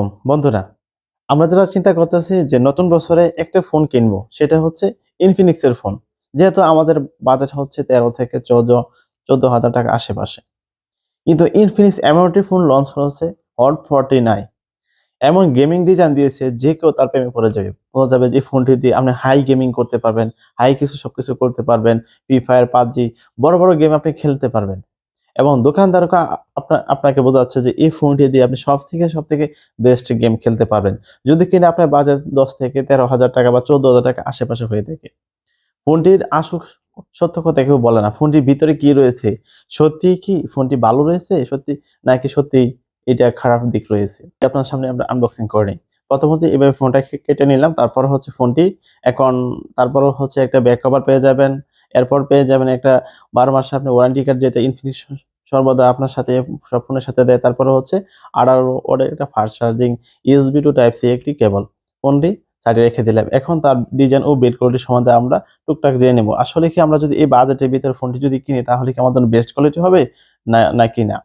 আলাইকুম বন্ধুরা। আমরা যারা চিন্তা করতেছি যে নতুন বছরে একটা ফোন কিনবো, সেটা হচ্ছে ইনফিনিক্স এর ফোন। যেহেতু আমাদের বাজেট হচ্ছে 13 থেকে 14,000 টাকার আশেপাশে। কিন্তু ইনফিনিক্স এমন একটি ফোন লঞ্চ হয়েছে, হট 49। এমন গেমিং ডিজাইন দিয়েছে যে কেউ তার প্রেমে পড়ে যাবে। বলা যাবে যে এই ফোনটি দিয়ে আপনি হাই গেমিং করতে পারবেন, হাই সবকিছু করতে পারবেন। ফ্রি ফায়ার, পাবজি বড়, বড় গেম আপনি খেলতে পারবেন। এবং দোকানদারকে আপনাকে বোঝাচ্ছে যে এই ফোনটি দিয়ে আপনি সবথেকে বেস্ট গেম খেলতে পারবেন। যদি কিনা আপনার বাজেট 10 থেকে 13,000 টাকা বা 14,000 টাকা আশেপাশে হয়ে থাকে। ফোনটির আসল সত্য কথা কেউ বলে না। ফোনটির ভিতরে কি রয়েছে? সত্যিই কি ফোনটি ভালো রয়েছে? নাকি সত্যিই এটা খারাপ দিক রয়েছে? আপনার সামনে আমরা আনবক্সিং করে নিই। প্রথমত এভাবে ফোনটা কেটে নিলাম। তারপর হচ্ছে ফোনটি এখন তারপরও হচ্ছে একটা ব্যাক কভার পেয়ে যাবেন। এরপর পেয়ে যাবেন একটা 12 মাসের আপনি ওয়ারেন্টি কার্ড, যেটা ইনফিনিক্স সর্বদা আপনার সাথে সব ফোনের সাথে দেয়। তারপরে হচ্ছে 18 ওয়াটের একটা fast charging USB to type C একটি কেবল। ফোনটি সাইডে রেখে দিলাম। এখন তার ডিজাইন ও বিল্ড কোয়ালিটি সম্বন্ধে আমরা টুকটাক জেনে নেব। আসলে কি আমরা যদি এই বাজেটের ভিতরে ফোনটি যদি কিনি, তাহলে কি আমাদের জন্য বেস্ট কোয়ালিটি হবে নাকি না?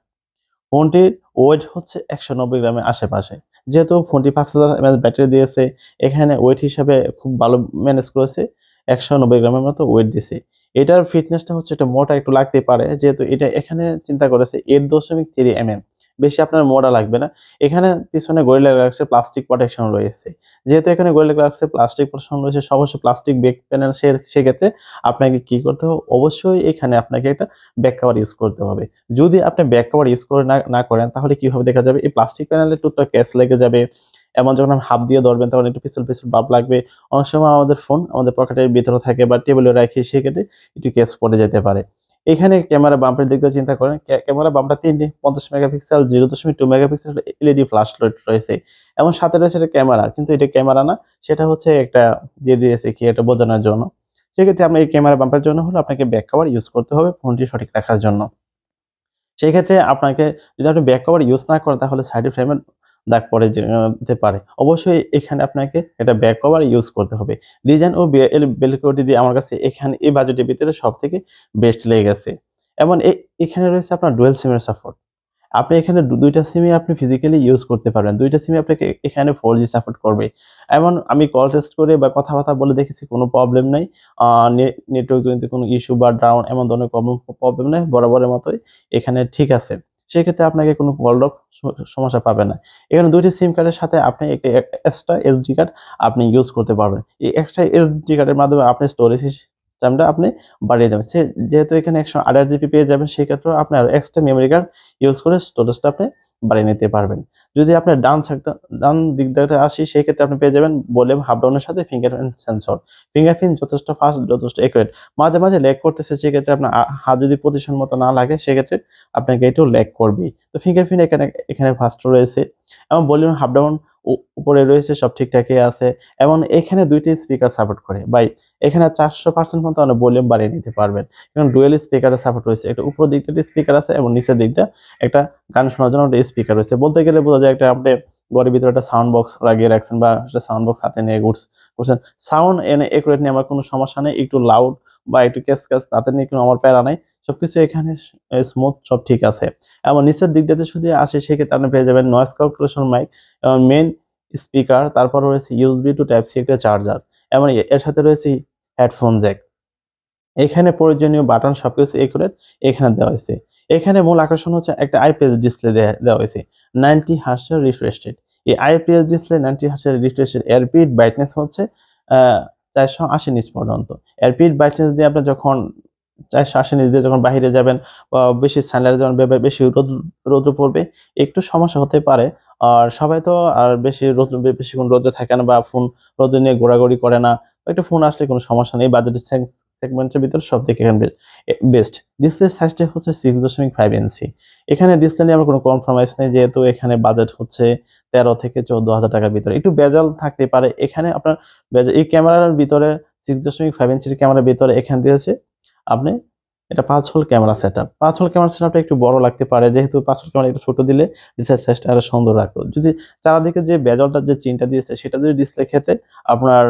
ফোনটির ওয়েট হচ্ছে 190 গ্রামের আশেপাশে। যেহেতু ফোনটি 5000 mAh ব্যাটারি দিয়েছে, এখানে ওয়েট হিসাবে খুব ভালো ম্যানেজ করেছে। 190 গ্রামের মতো ওয়েট দিছে। এটার ফিটনেসটা হচ্ছে একটু মোটা একটু লাগতে পারে। যেহেতু এটা এখানে চিন্তা করেছে 8.3 mm। বেশি আপনার মোটা লাগবে না। এখানে পিছনে গরিলা গ্লাসের প্লাস্টিক প্রোটেকশন রয়েছে। যেহেতু এখানে গরিলা গ্লাসের প্লাস্টিক প্রোটেকশন রয়েছে, অবশ্যই প্লাস্টিক ব্যাক প্যানেল, সেক্ষেত্রে আপনাকে কি করতে হবে? অবশ্যই এখানে আপনাকে একটা ব্যাক কভার ইউজ করতে হবে। যদি আপনি ব্যাক কভার ইউজ করে না করেন, তাহলে কি হবে দেখা যাবে এই প্লাস্টিক প্যানেলে টুকটাক ক্যাচ লেগে যাবে। এমন যখন আপনি হাত দিয়ে ধরবেন তখন একটু পিছল ভাব লাগবে। অনেক সময় আমাদের ফোন আমাদের পকেটের ভিতরে থাকে বা টেবিলে রাখি, সেক্ষেত্রে একটু ক্যাচ পড়ে যেতে পারে। এখানে ক্যামেরা বাম্পের দিক দিয়ে চিন্তা করেন, ক্যামেরা বাম্পটা ৩টি 50 megapixel, 0.2 megapixel LED flash light রয়েছে। এবং সাথে রয়েছে এটা ক্যামেরা, কিন্তু এটা ক্যামেরা না, সেটা হচ্ছে একটা দিয়ে দিয়েছে কি এটা বোঝানোর জন্য। সেক্ষেত্রে আপনার এই ক্যামেরা বাম্পের জন্য হলো আপনাকে ব্যাক কভার ইউজ করতে হবে ফোনটি সঠিক রাখার জন্য। সেক্ষেত্রে আপনাকে যদি আপনি ব্যাক কভার ইউজ না করেন, তাহলে সাইড ফ্রেমের দাগ পড়ে যেতে পারে। অবশ্যই এখানে আপনাকে এটা ব্যাক কভার ইউজ করতে হবে। ডিজাইন ও বিল্ড কোয়ালিটি দিয়ে আমার কাছে এখানে এই বাজেটের ভিতরে সবথেকে বেস্ট লেগে গেছে। এবং এখানে রয়েছে আপনার ডুয়াল সিমের সাপোর্ট। আপনি এখানে ২ টা সিমই আপনি ফিজিক্যালি ইউজ করতে পারবেন। ২ টা সিমই আপনাকে এখানে 4G সাপোর্ট করবে। এমন আমি কল টেস্ট করে বা কথাবার্তা বলে দেখেছি, কোনো প্রবলেম নাই। আ নেটওয়ার্ক জনিত কোনো ইস্যু বা ডাউন এমন ধরনের প্রবলেম নাই। বরাবরের মতোই এখানে ঠিক আছে। সেক্ষেত্রে আপনাকে কোনো কল ডক সমস্যা পাবেন না। এখানে ২ টি সিম কার্ডের সাথে আপনি একটি এক্সট্রা এসডি কার্ড আপনি ইউজ করতে পারবেন। এই এক্সট্রা এসডি কার্ডের মাধ্যমে আপনি স্টোরেজ সিস্টেমটা আপনি বাড়িয়ে দেবেন। যেহেতু এখানে 128 জিবি পেয়ে যাবেন, সেক্ষেত্রেও আপনি আরো এক্সট্রা মেমোরি কার্ড ইউজ করে স্টোরেজটা আপনি বাড়িয়ে নিতে পারবেন। যদি আপনার ডান দিক দিয়ে আসি, সেক্ষেত্রে আপনি পেয়ে যাবেন ভলিউম হাফ ডাউনের সাথে ফিঙ্গারপ্রিন্ট সেন্সর। ফিঙ্গারপ্রিন্ট যথেষ্ট ফাস্ট, যথেষ্ট একুরেট। মাঝে ল্যাগ করতেছে, সেক্ষেত্রে আপনার হাত যদি পজিশন মতো না লাগে, সেক্ষেত্রে আপনাকে একটু ল্যাগ করবেই। তো ফিঙ্গারপ্রিন্ট এখানে ফাস্ট রয়েছে এবং ভলিউম হাফ ডাউন উপরে রয়েছে, সব ঠিকঠাকই আছে। এবং এখানে ২ টি স্পিকার সাপোর্ট করে। এখানে 400% পর্যন্ত আপনি ভলিউম বাড়িয়ে নিতে পারবেন। এবং ডুয়াল স্পিকারের সাপোর্ট রয়েছে। একটা উপরের দিকটা একটা স্পিকার আছে এবং নিচের দিকটা একটা গান শোনার জন্য একটা স্পিকার রয়েছে। বলতে গেলে বোঝা যায় একটা আপনি ঘরের ভিতরে একটা সাউন্ড বক্স লাগিয়ে রাখছেন বা একটা সাউন্ড বক্স হাতে নিয়ে ঘুরছেন। সাউন্ড একুরেট নিয়ে আমার কোনো সমস্যা নেই। একটু লাউড বা একটু ক্যাচ তাতে নিয়ে কোনো আমার প্যারা নাই। সবকিছু এখানে স্মুথ, সব ঠিক আছে। এবং নিচের দিকটাতে যদি আসে, সেক্ষেত্রে আপনি পেয়ে যাবেন নয়েজ ক্যালকুলেশন মাইক এবং মেইন স্পিকার, তারপর রয়েছে USB টু টাইপ সি একটা চার্জার এবং এর সাথে রয়েছে হেডফোন জ্যাক। এখানে প্রয়োজনীয় বাটন সবকিছু একুরেট এখানে দেওয়া হয়েছে। এখানে মূল আকর্ষণ হচ্ছে একটা আইপিএস ডিসপ্লে দেওয়া হয়েছে। 90 হার্টজের রিফ্রেশ রেট। এই আইপিএস ডিসপ্লে 90 হার্টজের রিফ্রেশ রেট, এর পিট ব্রাইটনেস হচ্ছে আ ৪৮০ নিটস পর্যন্ত। এর পিট ব্রাইটনেস দিয়ে আপনি যখন ৪৮০ নিটস দিয়ে যখন বাহিরে যাবেন বা বেশি সানলাইটে যখন বেশি রৌদ্র পড়বে, একটু সমস্যা হতে পারে। আর সবাই তো আর বেশিক্ষণ রোদে থাকে না বা ফোন রোদে নিয়ে ঘোরাঘুরি করে না। একটা ফোন আসলে কোনো সমস্যা নেই। বাজেটের সেগমেন্টের ভিতরে সবথেকে এখানে বেস্ট। ডিসপ্লে সাইজটা হচ্ছে 6.5 ইঞ্চি। এখানে ডিসপ্লে নিয়ে আমার কোনো কম্প্রোমাইজ নেই, যেহেতু এখানে বাজেট হচ্ছে 13 থেকে 14,000 টাকার ভিতরে। একটু ভেজাল থাকতে পারে। এখানে আপনার এই ক্যামেরার ভিতরে 6.5 ইঞ্চির ক্যামেরার ভিতরে এখান দিয়েছে আপনি এটা 5 hole camera setup. 5 hole camera সেটআপটা একটু বড় লাগতে পারে, যেহেতু 5 হোল ক্যামেরা একটু ছোট দিলে ডিসপ্লে সাইজটা আরো সুন্দর রাখতো। যদি চারদিকে যে বেজলটা যে চিনটা দিয়েছে, সেটা যদি ডিসপ্লে ক্ষেত্রে আপনার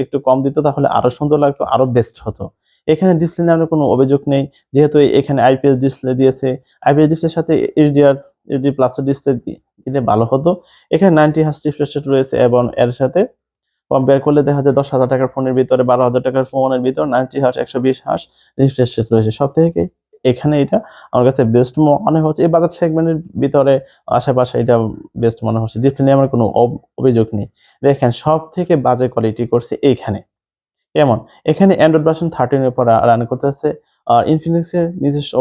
একটু কম দিত, তাহলে আরো সুন্দর লাগতো, আরো বেস্ট হতো। এখানে ডিসপ্লে নিয়ে আমার কোনো অভিযোগ নেই, যেহেতু এখানে আইপিএস ডিসপ্লে দিয়েছে। আইপিএস ডিসপ্লের সাথে এইচডিআর যদি প্লাসের ডিসপ্লে দিলে ভালো হতো। এখানে 90 হার্জ রিফ্রেশ রেট রয়েছে এবং এর সাথে কম্পেয়ার করলে দেখা যায় 10,000 টাকার ফোনের ভিতরে 12,000 টাকার ফোনের ভিতর 90 হার্জ 120 হার্জ রিফ্রেশ রেট রয়েছে। সব থেকে এখানে এটা আমার কাছে বেস্ট মনে হচ্ছে। এই বাজেট সেগমেন্টের ভিতরে আশেপাশে এটা বেস্ট মনে হচ্ছে। ডিসপ্লে নিয়ে আমার কোনো অভিযোগ নেই। দেখেন সব থেকে বাজে কোয়ালিটি করছে এইখানে। কেমন? এখানে অ্যান্ড্রয়েড ভার্সন 13 এর উপর রান করতেছে। আর ইনফিনিক্স এর নিজস্ব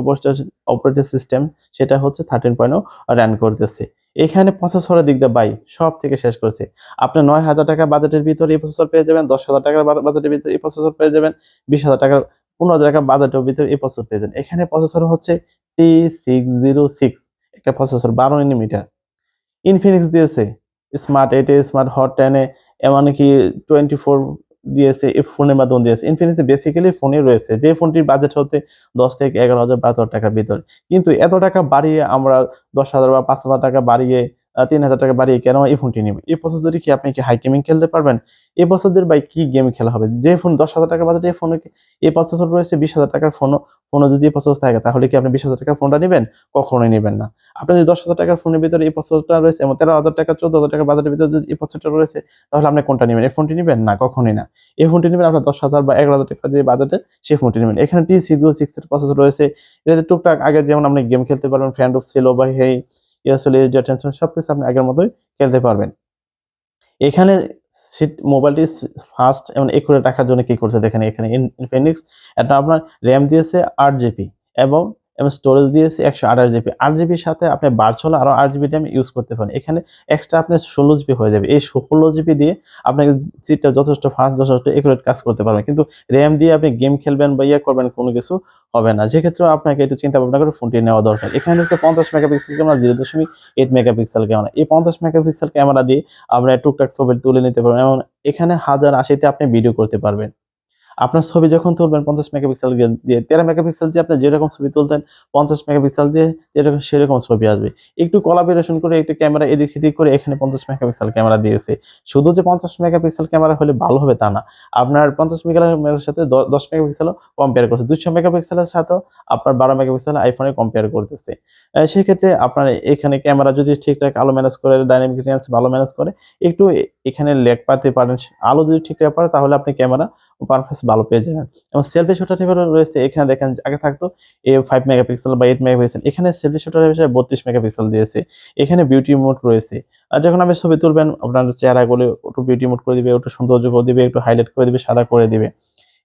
অপারেটিং সিস্টেম সেটা হচ্ছে 13.0 রান করতেছে। এখানে প্রসেসরের দিক দিয়ে ভাই সব থেকে শেষ করছে। আপনি 9,000 টাকা বাজেটের ভিতরে এই প্রসেসর পেয়ে যাবেন, 10,000 টাকার বাজেটের ভিতরে এই প্রসেসর পেয়ে যাবেন, 20,000 টাকার 15,000 টাকার বাজেটের ভিতরে এই প্রসেসর পেয়ে যাবেন। এখানে প্রসেসর হচ্ছে T606 একটা প্রসেসর 12 nm ইনফিনিক্স দিয়েছে স্মার্ট 8 এ, স্মার্ট হট 10 এ, এমনকি 24 দিয়েছে, এই ফোনের মাধ্যমে দিয়েছে। ইনফিনিক্স বেসিক্যালি ফোনই রয়েছে যে ফোনটির বাজেট হতে 10 থেকে 11,000 12,000 টাকার ভিতরে। কিন্তু এত টাকা বাড়িয়ে আমরা 10,000 বা 5,000 টাকা বাড়িয়ে 3,000 টাকা বাড়িয়ে কেন এই ফোনটি নেবেন? এই প্রসেসরে কি আপনি কি হাই গেমিং খেলতে পারবেন? এই প্রসেসর ভাই কি গেম খেলা হবে? যে ফোন 10,000 টাকা বাজেটে এই ফোনে এই প্রসেসর রয়েছে, 20,000 টাকার ফোনও যদি এই প্রসেসর থাকে তাহলে কি আপনি 20,000 টাকার ফোনটা নেবেন? কখনোই নেবেন না। আপনার যদি 10,000 টাকার ফোনের ভিতরে এই প্রসেসরটা রয়েছে এবং 13,000 টাকা 14,000 টাকার বাজেটের ভিতরে যদি এই প্রসেসরটা রয়েছে তাহলে আপনি কোনটা নেবেন? এই ফোনটি নেবেন? না, কখনোই না। এই ফোনটি নেবেন আপনার 10,000 বা 11,000 টাকা যে বাজেটে সেই ফোনটি নেবেন। এখানে T606 এর প্রসেসর রয়েছে। এটাতে টুকটাক আগে যেমন আপনি গেম খেলতে পারবেন, ফ্যান অফ ছিল বা হেই আসলে টেনশন সবকিছু আপনি আগের মতোই খেলতে পারবেন। এখানে মোবাইলটি ফাস্ট এবং একুরেট রাখার জন্য কি করছে দেখেন, এখানে ইনফিনিক্স এটা আপনার র্যাম দিয়েছে 8 জিবি এবং স্টোরেজ দিয়েছে 128 জিবি। 8 জিবির সাথে আপনি ভার্চুয়াল আরো 8 জিবি র্যাম ইউজ করতে পারেন। এখানে এক্সট্রা আপনার 16 জিবি হয়ে যাবে। এই 16 জিবি দিয়ে আপনাকে চিপটা যথেষ্ট ফাস্ট যথেষ্ট একুরেট কাজ করতে পারবেন। কিন্তু র্যাম দিয়ে আপনি গেম খেলবেন বা ইয়ে করবেন কোনো কিছু হবে না। যেক্ষেত্রে আপনাকে একটু চিন্তা ভাবনা করে ফোনটি নেওয়া দরকার। এখানে হচ্ছে 50 মেগাপিক্সেল ক্যামেরা, 0.8 মেগাপিক্সেল ক্যামেরা। এই 50 মেগাপিক্সেল ক্যামেরা দিয়ে আপনারা টুকটাক ছবি তুলে নিতে পারবেন এবং এখানে 1080 তে আপনি ভিডিও করতে পারবেন। আপনার ছবি যখন তুলবেন 50 মেগাপিক্সেল দিয়ে 13 মেগাপিক্সেল দিয়ে আপনি যেরকম ছবি তুলতেন 50 মেগাপিক্সেল দিয়ে যেরকম সেরকম ছবি আসবে। একটু কোলাবোরেশন করে একটু ক্যামেরা এদিক সেদিক করে এখানে 50 মেগাপিক্সেল ক্যামেরা দিয়েছে। শুধু যে 50 মেগাপিক্সেল ক্যামেরা হলে ভালো হবে তা না। আপনার 50 মেগাপিক্সেলের সাথে 10 মেগাপিক্সেলও কম্পেয়ার করছে। 200 মেগাপিক্সেলের সাথেও আপনার 12 মেগাপিক্সেল আইফোনে কম্পেয়ার করতেছে। সেক্ষেত্রে আপনার এখানে ক্যামেরা যদি ঠিকঠাক আলো ম্যানেজ করে, ডাইনামিক রেঞ্জ ভালো ম্যানেজ করে, একটু এখানে ল্যাগ পাতে পারেন। আলো যদি ঠিকঠাক পারে তাহলে আপনি ক্যামেরা পারফরম্যান্স ভালো পেয়ে যাবেন। এবং সেলফি শুটার হিসেবে রয়েছে এখানে দেখেন আগে থাকতো 5 মেগাপিক্সেল বা 8 মেগাপিক্সেল, এখানে সেলফি শুটার হিসেবে 32 মেগাপিক্সেল দিয়েছে। এখানে বিউটি মোড রয়েছে। আর যখন আপনি ছবি তুলবেন আপনার চেহারাগুলো একটু বিউটি মোড করে দিবে, একটু সৌন্দর্য করে দিবে, একটু হাইলাইট করে দিবে, সাদা করে দিবে।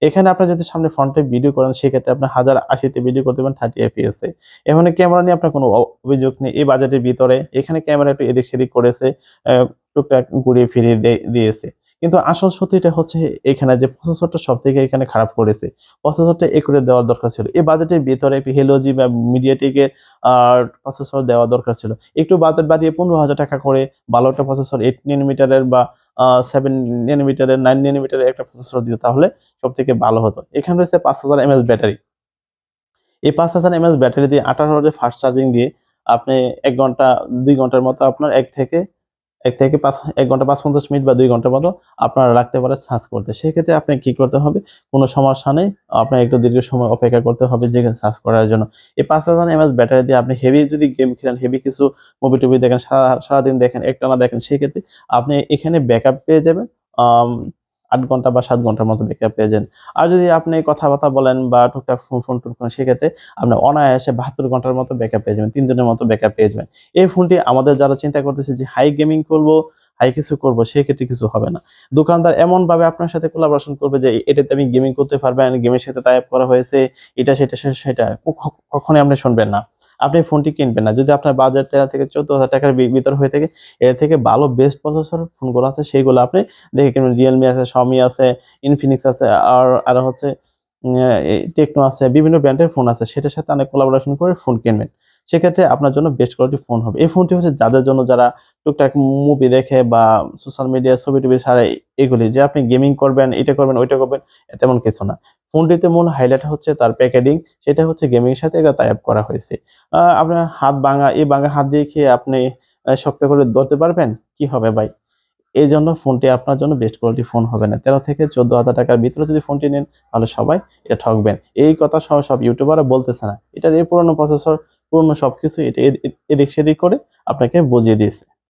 এখানে আপনার যদি সামনে ফ্রন্টে ভিডিও করেন সেক্ষেত্রে আপনার 1080 তে ভিডিও করতে পারেন 30 fps এ। এখানে ক্যামেরা নিয়ে আপনার কোনো অভিযোগ নেই। এই বাজেটের ভিতরে এখানে ক্যামেরা একটু এদিক সেদিক করেছে, টুকটাক ঘুরিয়ে ফিরিয়ে দিয়েছে। কিন্তু আসল সত্যিটা হচ্ছে এখানে যে প্রসেসরটা সবথেকে এখানে খারাপ করেছে। প্রসেসরটা একুরেট দেওয়ার দরকার ছিল। এই বাজেটের ভিতরে একটু হেলোজি বা মিডিয়াটেকের প্রসেসর দেওয়া দরকার ছিল। একটু বাজেট বাড়িয়ে 15,000 টাকা করে ভালো একটা প্রসেসর 8 ন্যানোমিটারের বা 7 ন্যানোমিটারের 9 ন্যানোমিটারের একটা প্রসেসর দিত তাহলে সবথেকে ভালো হতো। এখানে রয়েছে 5000 mAh ব্যাটারি। এই 5000 mAh ব্যাটারি দিয়ে 18 ওয়াটের ফাস্ট চার্জিং দিয়ে আপনি 1 ঘন্টা 2 ঘন্টার মতো আপনার 1 থেকে 5 1 ঘন্টা 55 মিনিট বা 2 ঘন্টার মতো আপনারা রাখতে পারেন চার্জ করতে। সেক্ষেত্রে আপনাকে কি করতে হবে? কোনো সমস্যা নেই। আপনার একটু দীর্ঘ সময় অপেক্ষা করতে হবে যে চার্জ করার জন্য। এই 5000 mAh ব্যাটারি দিয়ে আপনি হেভি যদি গেম খেলেন, হেভি কিছু মুভি-টুভি দেখেন, সারাদিন দেখেন, একটানা দেখেন, সেক্ষেত্রে আপনি এখানে ব্যাকআপ পেয়ে যাবেন। আম ৮ ঘন্টা বা ৭ ঘন্টার মতো ব্যাকআপ পেয়ে যান। আর যদি আপনি কথাবার্তা বলেন বা টুকটাক ফোন-টোন করেন সেক্ষেত্রে আপনি অনায়াসে 72 ঘন্টার মতো ব্যাকআপ পেয়ে যাবেন। ৩ দিনের মতো ব্যাকআপ পেয়ে যাবেন। এই ফোনটি আমাদের যারা চিন্তা করতেছে যে হাই গেমিং করবো, হাই কিছু করবো, সেক্ষেত্রে কিছু হবে না। দোকানদার এমনভাবে আপনার সাথে কোলাবোরেশন করবে যে এটাতে আমি গেমিং করতে পারবেন, গেমের সাথে টাই আপ করা হয়েছে, এটা সেটা সেটা কখনোই আপনি শুনবেন না। আপনি ফোনটি কিনবেন না। যদি আপনার বাজেট 13 থেকে 14,000 টাকার ভিতর হয়ে থাকে, এর থেকে ভালো বেস্ট প্রসেসর ফোনগুলো আছে সেগুলো আপনি দেখে কিনবেন। Realme আছে, Xiaomi আছে, Infinix আছে, আরো হচ্ছে Tecno আছে, বিভিন্ন ব্র্যান্ডের ফোন আছে। সেটার সাথে অনেক কোলাবোরেশন করে ফোন কিনবেন। সেক্ষেত্রে আপনার জন্য বেস্ট কোয়ালিটির ফোন হবে। এই ফোনটি হচ্ছে যাদের জন্য যারা টুকটাক মুভি দেখে বা সোশ্যাল মিডিয়ায় ছবি-টবি ছাড়ে, এগুলি যে আপনি গেমিং করবেন, এটা করবেন, ওইটা করবেন, তেমন কিছু না। ফোনটিতে মূল হাইলাইট হচ্ছে তার প্যাকেজিং, সেটা হচ্ছে গেমিং এর সাথে এটা টাই আপ করা হয়েছে। আপনার হাত ভাঙা, এই ভাঙা হাত দিয়ে কি আপনি শক্ত করে ধরতে পারবেন? কি হবে ভাই? এইজন্য ফোনটি আপনার জন্য বেস্ট কোয়ালিটির ফোন হবে না। 13 থেকে 14,000 টাকার ভিতরে যদি ফোনটি নেন তাহলে সবাই এটা ঠকবেন। এই কথা সব ইউটিউবাররা বলতেছে না। এটার এই পুরানো প্রসেসর, পুরনো সবকিছু এটা এদিক সেদিক করে আপনাকে বুঝিয়ে দিয়েছে।